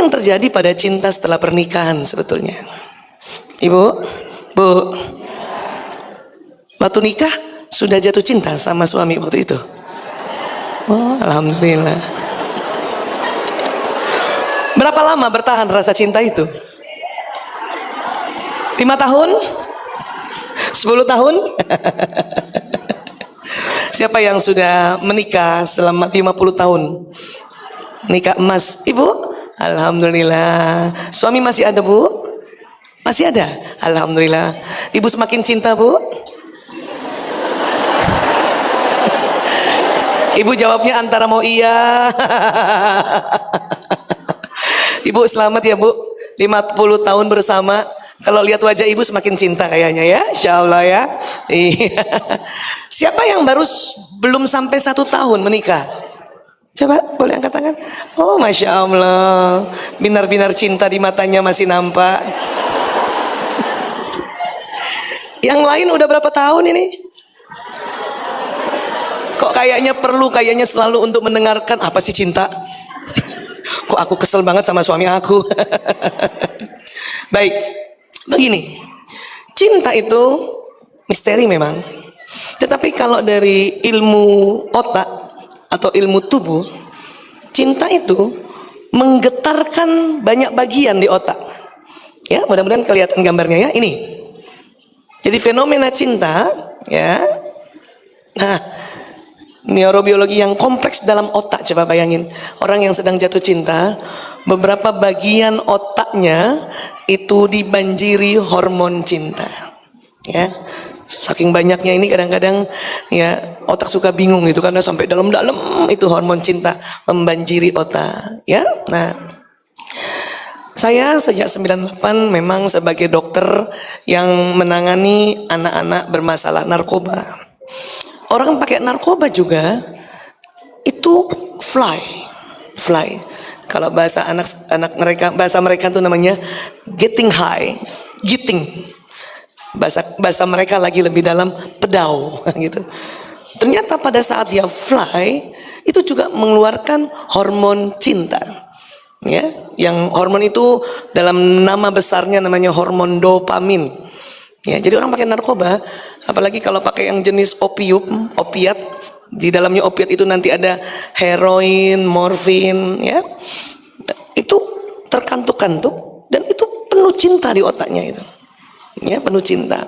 yang terjadi pada cinta setelah pernikahan sebetulnya? Ibu, Bu, waktu nikah sudah jatuh cinta sama suami waktu itu? Oh, alhamdulillah. Berapa lama bertahan rasa cinta itu? 5 tahun? 10 tahun? Siapa yang sudah menikah selama 50 tahun? Nikah emas. Ibu? Alhamdulillah. Suami masih ada, Bu? Masih ada? Alhamdulillah. Ibu semakin cinta, Bu? Ibu jawabnya antara mau iya. Ibu selamat ya, Bu. 50 tahun bersama. Kalau lihat wajah ibu semakin cinta kayaknya ya, insya Allah ya. Iya. Siapa yang baru belum sampai 1 tahun menikah? Coba boleh angkat tangan. Oh, masya Allah, binar-binar cinta di matanya masih nampak. Yang lain udah berapa tahun ini? Kok kayaknya selalu untuk mendengarkan apa sih cinta? Kok aku kesel banget sama suami aku. Baik. Begini, cinta itu misteri memang. Tetapi kalau dari ilmu otak atau ilmu tubuh, cinta itu menggetarkan banyak bagian di otak. Ya, mudah-mudahan kelihatan gambarnya ya. Ini. Jadi fenomena cinta, ya. Nah, neurobiologi yang kompleks dalam otak, coba bayangin. Orang yang sedang jatuh cinta, beberapa bagian otaknya itu dibanjiri hormon cinta. Ya, saking banyaknya ini kadang-kadang ya otak suka bingung gitu karena sampai dalam-dalam itu hormon cinta membanjiri otak. Ya, nah saya sejak 98 memang sebagai dokter yang menangani anak-anak bermasalah narkoba. Orang pakai narkoba juga itu fly. Kalau bahasa anak mereka, bahasa mereka itu namanya getting high, getting. Bahasa mereka lagi lebih dalam pedau gitu. Ternyata pada saat dia fly itu juga mengeluarkan hormon cinta. Ya, yang hormon itu dalam nama besarnya namanya hormon dopamin. Ya, jadi orang pakai narkoba, apalagi kalau pakai yang jenis opiat, di dalamnya opiat itu nanti ada heroin, morfin, ya. Itu terkantuk-kantuk dan itu penuh cinta di otaknya itu. Ya, penuh cinta.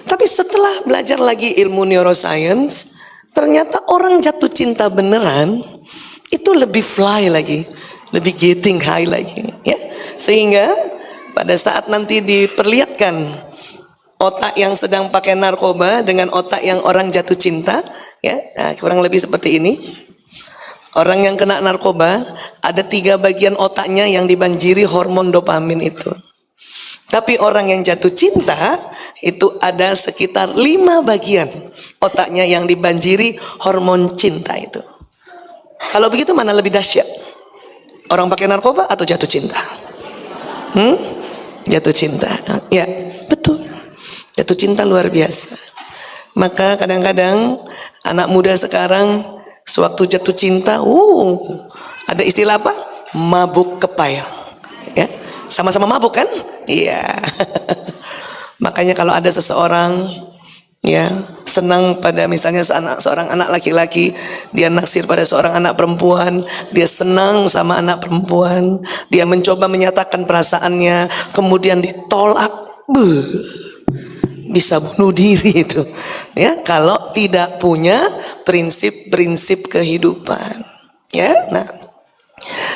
Tapi setelah belajar lagi ilmu neuroscience, ternyata orang jatuh cinta beneran itu lebih fly lagi, lebih getting high lagi, ya. Sehingga pada saat nanti diperlihatkan otak yang sedang pakai narkoba dengan otak yang orang jatuh cinta, ya, nah, kurang lebih seperti ini. Orang yang kena narkoba ada 3 bagian otaknya yang dibanjiri hormon dopamin itu. Tapi orang yang jatuh cinta itu ada sekitar 5 bagian otaknya yang dibanjiri hormon cinta itu. Kalau begitu mana lebih dahsyat? Orang pakai narkoba atau jatuh cinta? Jatuh cinta. Ya, betul. Jatuh cinta luar biasa. Maka kadang-kadang anak muda sekarang sewaktu jatuh cinta, ada istilah apa? Mabuk kepayang. Ya, sama-sama mabuk kan? Iya. Makanya kalau ada seseorang ya senang pada misalnya seorang anak laki-laki, dia naksir pada seorang anak perempuan, dia senang sama anak perempuan, dia mencoba menyatakan perasaannya, kemudian ditolak, bisa bunuh diri itu, ya, kalau tidak punya prinsip-prinsip kehidupan, ya. Nah,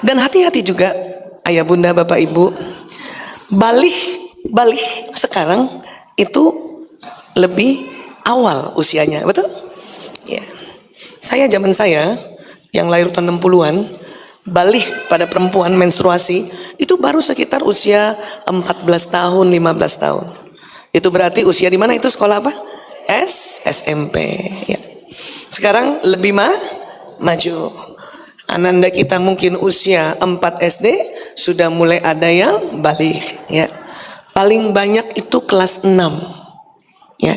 dan hati-hati juga ayah bunda bapak ibu, balik sekarang itu lebih awal usianya, betul? Ya. Zaman saya yang lahir tahun 60-an, balik pada perempuan menstruasi itu baru sekitar usia 14 tahun, 15 tahun. Itu berarti usia di mana itu sekolah apa? SMP. Ya. Sekarang lebih maju. Ananda kita mungkin usia 4 SD sudah mulai ada yang balik. Ya. Paling banyak itu kelas 6. Ya.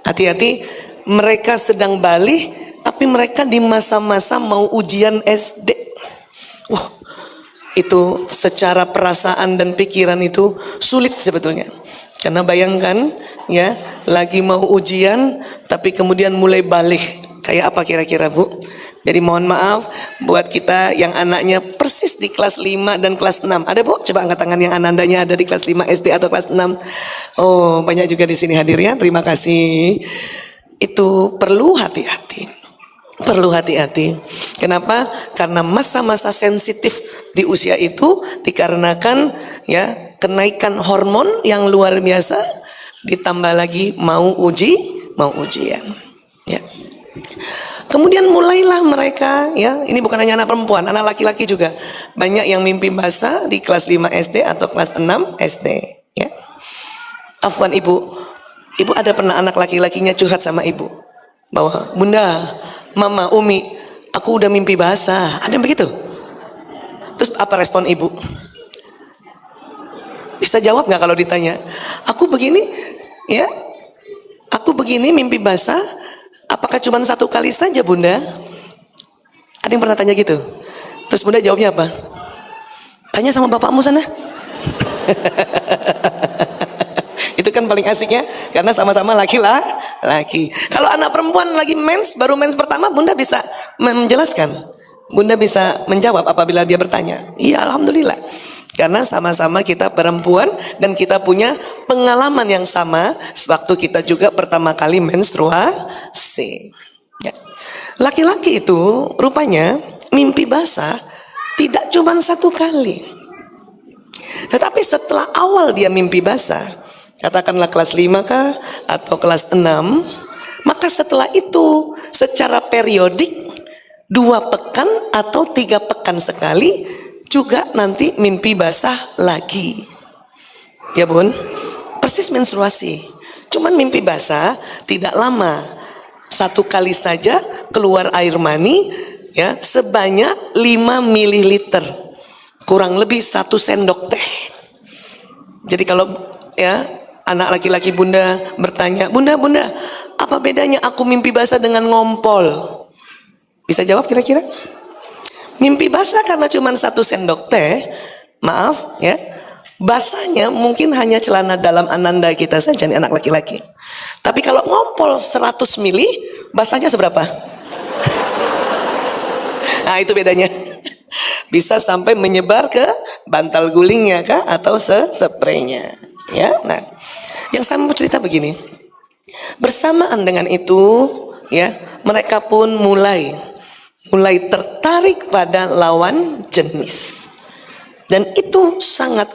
Hati-hati, mereka sedang balik, tapi mereka di masa-masa mau ujian SD. itu secara perasaan dan pikiran itu sulit sebetulnya. Karena bayangkan ya, lagi mau ujian tapi kemudian mulai balik. Kayak apa kira-kira Bu? Jadi mohon maaf buat kita yang anaknya persis di kelas 5 dan kelas 6. Ada Bu? Coba angkat tangan yang anandanya ada di kelas 5 SD atau kelas 6. Oh, banyak juga di sini hadir ya. Terima kasih. Itu perlu hati-hati. Perlu hati-hati. Kenapa? Karena masa-masa sensitif di usia itu dikarenakan ya kenaikan hormon yang luar biasa, ditambah lagi mau ujian. Ya. Kemudian mulailah mereka ya, ini bukan hanya anak perempuan, anak laki-laki juga. Banyak yang mimpi basah di kelas 5 SD atau kelas 6 SD ya. Afwan Ibu ada pernah anak laki-lakinya curhat sama Ibu bahwa Bunda, Mama, Umi, aku udah mimpi basah. Ada yang begitu? Terus apa respon Ibu? Bisa jawab nggak kalau ditanya? Aku begini ya, aku begini mimpi basah. Apakah cuma satu kali saja Bunda? Ada yang pernah tanya gitu? Terus Bunda jawabnya apa? Tanya sama bapakmu sana. Itu kan paling asiknya, karena sama-sama laki-laki. Kalau anak perempuan lagi baru mens pertama, Bunda bisa menjelaskan. Bunda bisa menjawab apabila dia bertanya. Iya, alhamdulillah. Karena sama-sama kita perempuan dan kita punya pengalaman yang sama sewaktu kita juga pertama kali menstruasi. Ya. Laki-laki itu rupanya mimpi basah tidak cuma satu kali. Tetapi setelah awal dia mimpi basah, katakanlah kelas 5 kah atau kelas 6, maka setelah itu secara periodik 2 pekan atau 3 pekan sekali juga nanti mimpi basah lagi. Ya Bun, persis menstruasi. Cuman mimpi basah tidak lama. 1 kali saja keluar air mani ya sebanyak 5 mililiter. Kurang lebih 1 sendok teh. Jadi kalau ya anak laki-laki Bunda bertanya, Bunda, apa bedanya aku mimpi basah dengan ngompol? Bisa jawab kira-kira? Mimpi basah karena cuma 1 sendok teh, maaf ya, basahnya mungkin hanya celana dalam ananda kita saja nih anak laki-laki. Tapi kalau ngompol 100 mili, basahnya seberapa? Nah itu bedanya. Bisa sampai menyebar ke bantal gulingnya kah atau spraynya. Ya, nah yang saya mau cerita begini. Bersamaan dengan itu, ya mereka pun mulai tertarik pada lawan jenis. Dan itu sangat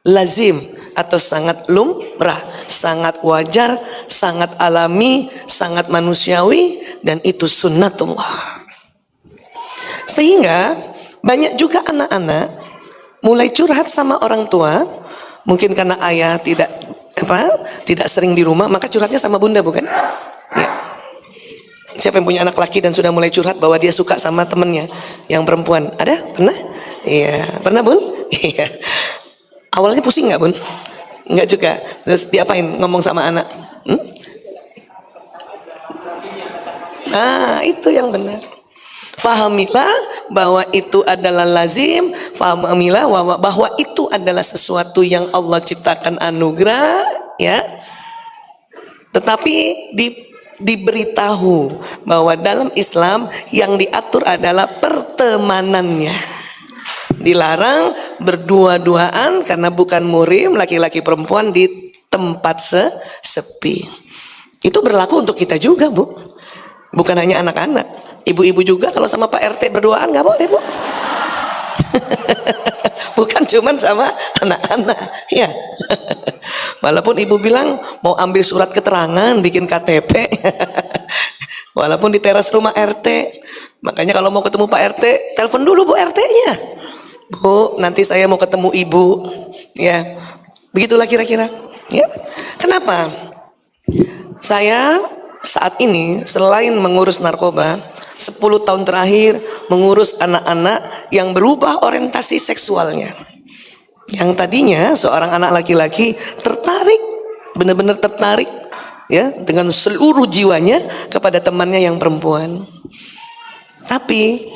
lazim atau sangat lumrah, sangat wajar, sangat alami, sangat manusiawi, dan itu sunnatullah. Sehingga banyak juga anak-anak mulai curhat sama orang tua, mungkin karena ayah tidak sering di rumah, maka curhatnya sama bunda, bukan? Ya. Siapa yang punya anak laki dan sudah mulai curhat bahwa dia suka sama temennya yang perempuan? Ada? Pernah? Iya. Pernah Bun? Iya. Awalnya pusing nggak Bun? Nggak juga. Terus diapain ngomong sama anak? Nah itu yang benar. Fahamilah bahwa itu adalah lazim. Fahamilah bahwa itu adalah sesuatu yang Allah ciptakan anugerah, ya. Tetapi diberitahu bahwa dalam Islam yang diatur adalah pertemanannya. Dilarang berdua-duaan karena bukan murim laki-laki perempuan di tempat sepi. Itu berlaku untuk kita juga, Bu. Bukan hanya anak-anak. Ibu-ibu juga kalau sama Pak RT berduaan nggak boleh, Bu. Bukan cuman sama anak-anak, ya. Walaupun ibu bilang mau ambil surat keterangan, bikin KTP. Walaupun di teras rumah RT. Makanya kalau mau ketemu Pak RT, telepon dulu Bu RT-nya. Bu, nanti saya mau ketemu ibu. Ya, begitulah kira-kira. Ya, kenapa? Saya saat ini selain mengurus narkoba, 10 tahun terakhir mengurus anak-anak yang berubah orientasi seksualnya. Yang tadinya seorang anak laki-laki tertarik, benar-benar tertarik ya dengan seluruh jiwanya kepada temannya yang perempuan. Tapi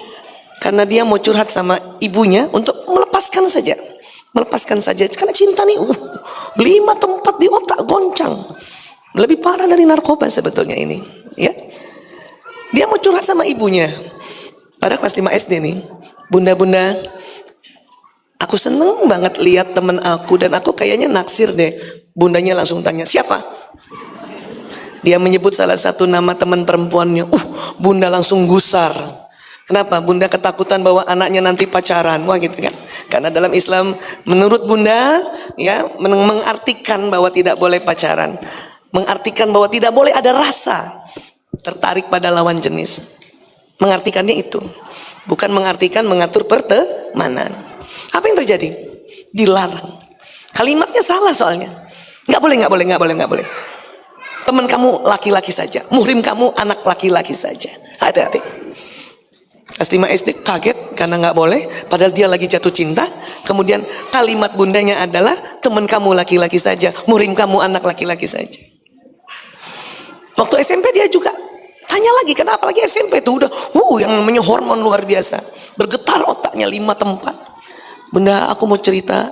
karena dia mau curhat sama ibunya untuk melepas melepaskan saja. Melepaskan saja. Karena cinta nih, 5 tempat di otak goncang. Lebih parah dari narkoba sebetulnya ini. Ya, dia mau curhat sama ibunya. Pada kelas 5 SD nih. Bunda, aku seneng banget lihat temen aku dan aku kayaknya naksir deh. Bundanya langsung tanya, siapa? Dia menyebut salah satu nama teman perempuannya. Bunda langsung gusar. Kenapa? Bunda ketakutan bahwa anaknya nanti pacaran. Wah gitu kan. Karena dalam Islam menurut Bunda ya mengartikan bahwa tidak boleh pacaran. Mengartikan bahwa tidak boleh ada rasa tertarik pada lawan jenis. Mengartikannya itu. Bukan mengartikan mengatur pertemanan. Apa yang terjadi? Dilarang. Kalimatnya salah soalnya. Nggak boleh. Teman kamu laki-laki saja. Muhrim kamu anak laki-laki saja. Hati-hati. Kelas 5 SD kaget karena nggak boleh. Padahal dia lagi jatuh cinta. Kemudian kalimat bundanya adalah teman kamu laki-laki saja. Muhrim kamu anak laki-laki saja. Waktu SMP dia juga tanya lagi. Kenapa lagi SMP itu udah yang namanya hormon luar biasa. Bergetar otaknya 5 tempat. Bunda aku mau cerita.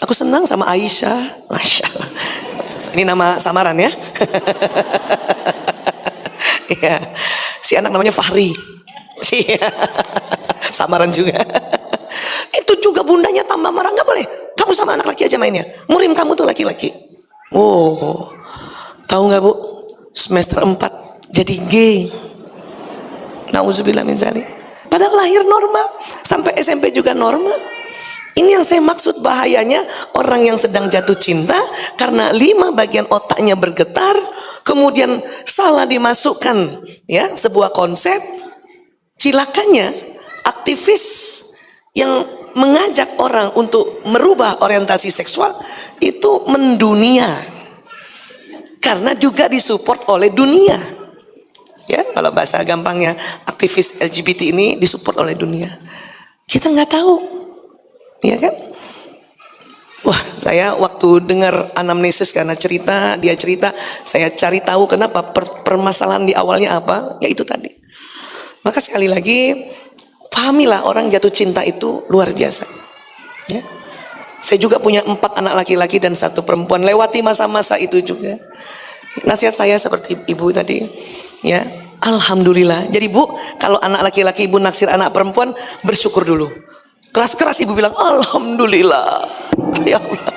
Aku senang sama Aisyah. Masya Allah. Ini nama samaran ya. Ya. Si anak namanya Fahri. Samaran juga. Itu juga bundanya tambah marah. Nggak boleh. Kamu sama anak laki aja mainnya. Murim kamu tuh laki-laki. Tahu nggak Bu? Semester 4 jadi gay. Nauzubillah min dzalik. Padahal lahir normal. Sampai SMP juga normal. Ini yang saya maksud bahayanya orang yang sedang jatuh cinta karena 5 bagian otaknya bergetar, kemudian salah dimasukkan ya sebuah konsep. Cilakanya aktivis yang mengajak orang untuk merubah orientasi seksual itu mendunia. Karena juga disupport oleh dunia. Ya, kalau bahasa gampangnya aktivis LGBT ini disupport oleh dunia. Kita nggak tahu. Ya kan? Wah, saya waktu dengar anamnesis karena dia cerita, saya cari tahu kenapa permasalahan di awalnya apa, ya itu tadi. Maka sekali lagi, pahamilah orang jatuh cinta itu luar biasa. Ya. Saya juga punya 4 anak laki-laki dan 1 perempuan, lewati masa-masa itu juga. Nasihat saya seperti ibu tadi, ya, alhamdulillah. Jadi Bu, kalau anak laki-laki ibu naksir anak perempuan, bersyukur dulu. Keras-keras ibu bilang alhamdulillah. Ya Allah.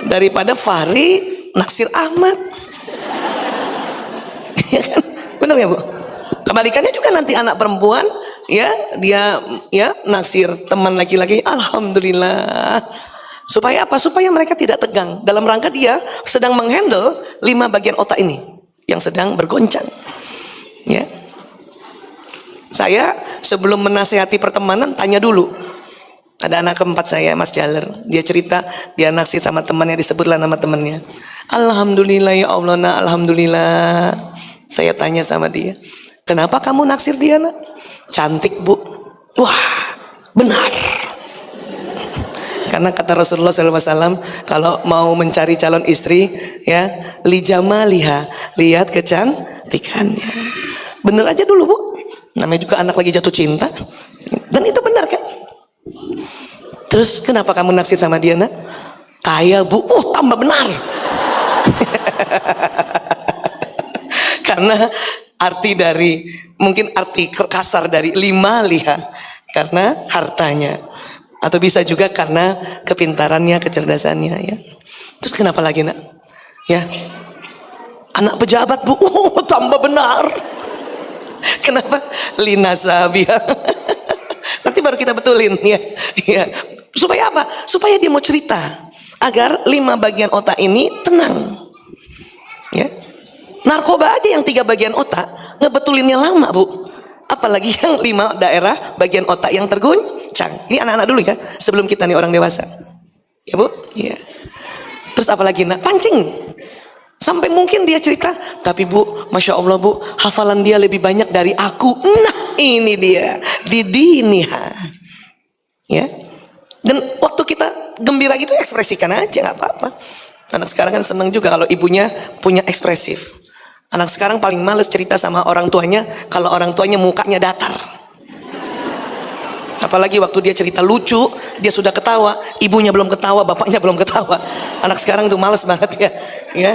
Daripada Fahri naksir Ahmad. Ya kan? Benar ya Bu? Kebalikannya juga nanti anak perempuan ya dia ya naksir teman laki-laki, alhamdulillah. Supaya apa? Supaya mereka tidak tegang. Dalam rangka dia sedang menghandle 5 bagian otak ini yang sedang bergoncang. Ya. Saya sebelum menasehati pertemanan tanya dulu. Ada anak keempat saya, Mas Jaler. Dia cerita dia naksir sama temannya, disebutlah nama temannya. Alhamdulillah ya Allah, alhamdulillah. Saya tanya sama dia, kenapa kamu naksir dia nak? Cantik Bu. Wah, benar. Karena kata Rasulullah SAW, kalau mau mencari calon istri, ya lijamaliha, lihat kecantikannya. Bener aja dulu Bu. Namanya juga anak lagi jatuh cinta. Dan itu benar kan? Terus kenapa kamu naksir sama dia nak? Kaya Bu. Tambah benar. Karena mungkin arti kasar dari 5 liha. Karena hartanya. Atau bisa juga karena kepintarannya, kecerdasannya ya. Terus kenapa lagi nak? Ya. Anak pejabat Bu. Tambah benar. Kenapa? Linasabia. Nanti baru kita betulin ya. Ya. Supaya apa? Supaya dia mau cerita agar 5 bagian otak ini tenang. Ya. Narkoba aja yang 3 bagian otak ngebetulinnya lama Bu. Apalagi yang 5 daerah bagian otak yang terguncang. Ini anak-anak dulu ya, sebelum kita nih orang dewasa. Ya Bu? Iya. Terus apalagi nak? Pancing. Sampai mungkin dia cerita, tapi Bu, Masya Allah Bu, hafalan dia lebih banyak dari aku. Nah ini dia, didiniha. Ya. Dan waktu kita gembira gitu, ekspresikan aja, gak apa-apa. Anak sekarang kan senang juga kalau ibunya punya ekspresif. Anak sekarang paling males cerita sama orang tuanya kalau orang tuanya mukanya datar. Apalagi waktu dia cerita lucu, dia sudah ketawa, ibunya belum ketawa, bapaknya belum ketawa. Anak sekarang tuh males banget ya, ya.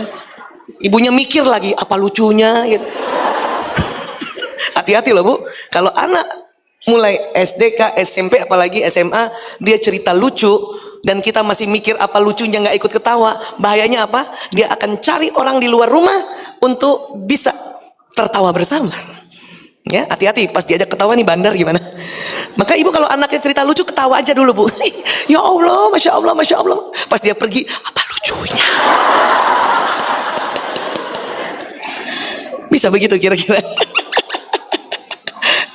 Ibunya mikir lagi apa lucunya gitu. Hati-hati loh Bu, kalau anak mulai SDK, SMP, apalagi SMA, dia cerita lucu dan kita masih mikir apa lucunya, nggak ikut ketawa, bahayanya apa? Dia akan cari orang di luar rumah untuk bisa tertawa bersama. Ya, hati-hati pas diajak ketawa nih bandar gimana. Maka ibu kalau anaknya cerita lucu ketawa aja dulu Bu. Ya Allah, Masya Allah, Masya Allah. Pas dia pergi, apa lucunya? Bisa begitu kira-kira.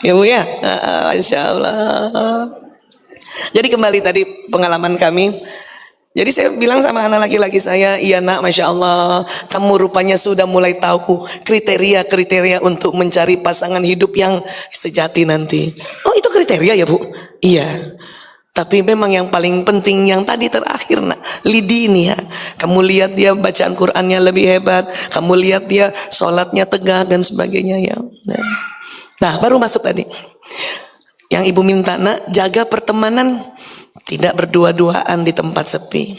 Ya Bu ya, Masya Allah. Jadi kembali tadi pengalaman kami. Jadi saya bilang sama anak laki-laki saya, iya nak, Masya Allah, kamu rupanya sudah mulai tahu kriteria-kriteria untuk mencari pasangan hidup yang sejati nanti. Oh itu kriteria ya Bu? Iya. Tapi memang yang paling penting yang tadi terakhir nak, lidi ini ya. Kamu lihat dia bacaan Qur'annya lebih hebat, kamu lihat dia sholatnya tegak dan sebagainya ya. Nah baru masuk tadi. Yang ibu minta nak, jaga pertemanan, tidak berdua-duaan di tempat sepi.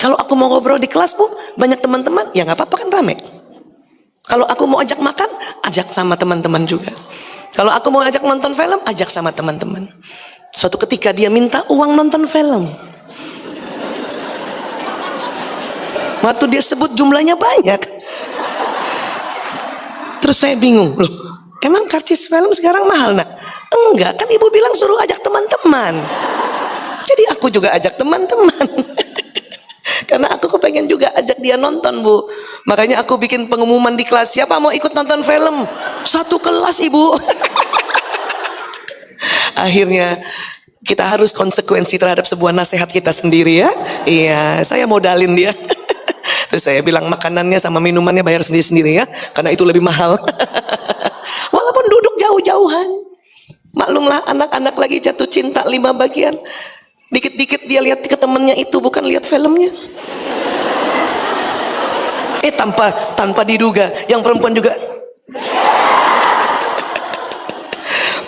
Kalau aku mau ngobrol di kelas Bu, banyak teman-teman, ya nggak apa-apa kan rame. Kalau aku mau ajak makan, ajak sama teman-teman juga. Kalau aku mau ajak nonton film, ajak sama teman-teman. Suatu ketika dia minta uang nonton film. Waktu dia sebut jumlahnya banyak. Terus saya bingung, loh, emang karcis film sekarang mahal nak? Enggak, kan ibu bilang suruh ajak teman-teman. Jadi aku juga ajak teman-teman. Karena aku kepengen juga ajak dia nonton Bu. Makanya aku bikin pengumuman di kelas, siapa mau ikut nonton film? Satu kelas ibu. Akhirnya kita harus konsekuensi terhadap sebuah nasihat kita sendiri ya. Iya, saya modalin dia. Terus saya bilang makanannya sama minumannya bayar sendiri-sendiri ya, karena itu lebih mahal. Walaupun duduk jauh-jauhan. Maklumlah anak-anak lagi jatuh cinta 5 bagian. Dikit-dikit dia lihat ke temennya itu, bukan lihat filmnya. Tanpa diduga, yang perempuan juga.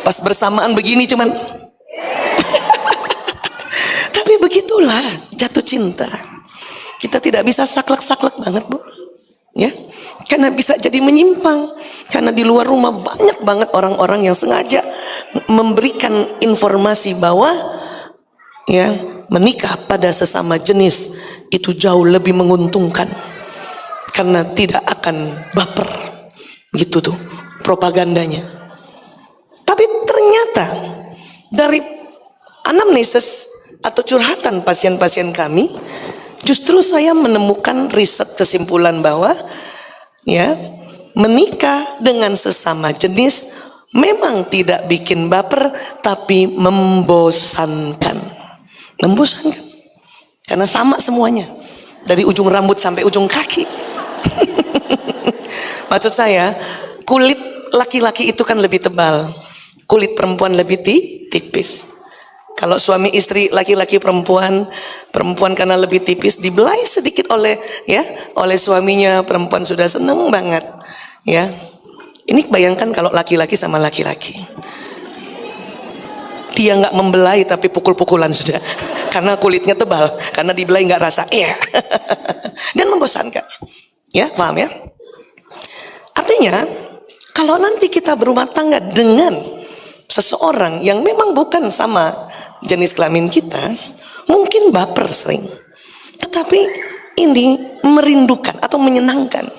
Pas bersamaan begini cuman. Tapi begitulah jatuh cinta. Kita tidak bisa saklek-saklek banget Bu. Ya. Karena bisa jadi menyimpang. Karena di luar rumah banyak banget orang-orang yang sengaja memberikan informasi bahwa ya, menikah pada sesama jenis itu jauh lebih menguntungkan. Karena tidak akan baper. Gitu tuh propagandanya. Tapi ternyata dari anamnesis atau curhatan pasien-pasien kami, justru saya menemukan riset kesimpulan bahwa ya, menikah dengan sesama jenis memang tidak bikin baper, tapi membosankan. Membosankan. Karena sama semuanya. Dari ujung rambut sampai ujung kaki. Maksud saya, kulit laki-laki itu kan lebih tebal. Kulit perempuan lebih tipis. Kalau suami istri laki-laki perempuan karena lebih tipis dibelai sedikit oleh suaminya, perempuan sudah seneng banget ya. Ini bayangkan kalau laki-laki sama laki-laki, dia nggak membelai tapi pukul-pukulan sudah karena kulitnya tebal, karena dibelai nggak rasa dan membosankan ya, paham ya? Artinya kalau nanti kita berumah tangga dengan seseorang yang memang bukan sama jenis kelamin kita, mungkin baper sering, tetapi ini merindukan atau menyenangkan.